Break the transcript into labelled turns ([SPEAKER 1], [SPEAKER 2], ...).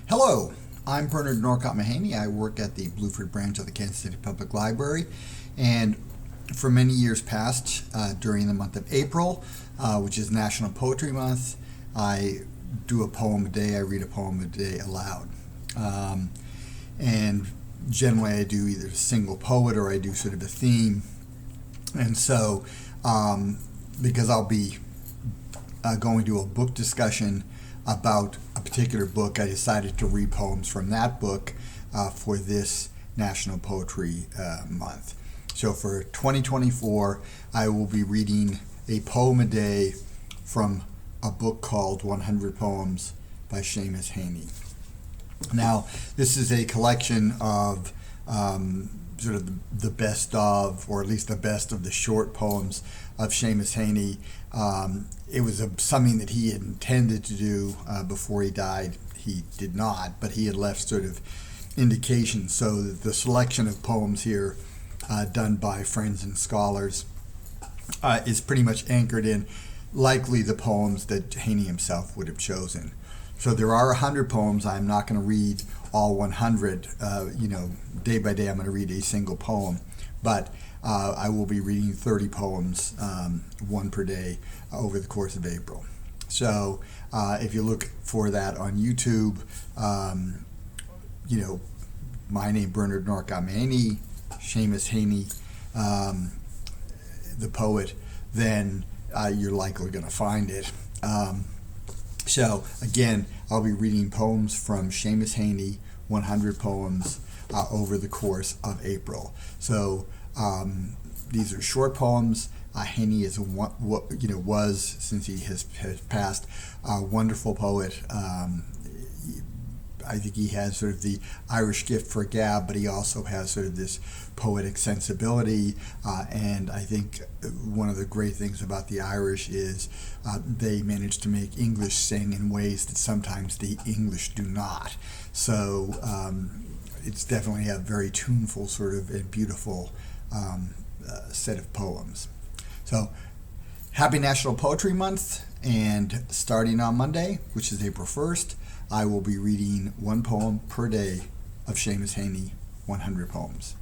[SPEAKER 1] Hello, I'm Bernard Norcott-Mahany. I work at the Blueford branch of the Kansas City Public Library, and for many years past, during the month of April, which is National Poetry Month, I do a poem a day. I read a poem a day aloud. And generally I do either a single poet or I do sort of a theme. And so, because I'll be going to a book discussion about a particular book, I decided to read poems from that book for this National Poetry Month. So for 2024, I will be reading a poem a day from a book called 100 Poems by Seamus Heaney. Now, this is a collection of sort of the best of, or at least the best of the short poems of Seamus Heaney. It was something that he had intended to do before he died. He did not, but he had left sort of indications. So the selection of poems here done by friends and scholars is pretty much anchored in likely the poems that Heaney himself would have chosen. So there are 100 poems. I'm not going to read all 100. Day by day I'm going to read a single poem, but I will be reading 30 poems, one per day, over the course of April. So if you look for that on YouTube, my name Bernard Norcott-Mahany, Seamus Heaney, the poet, then you're likely going to find it. So again, I'll be reading poems from Seamus Heaney, 100 poems over the course of April. So these are short poems. Heaney is was, since he has passed, a wonderful poet. I think he has sort of the Irish gift for gab, but he also has sort of this poetic sensibility. And I think one of the great things about the Irish is they manage to make English sing in ways that sometimes the English do not. So it's definitely a very tuneful sort of and beautiful set of poems. So happy National Poetry Month, and starting on Monday, which is April 1st, I will be reading one poem per day of Seamus Heaney, 100 poems.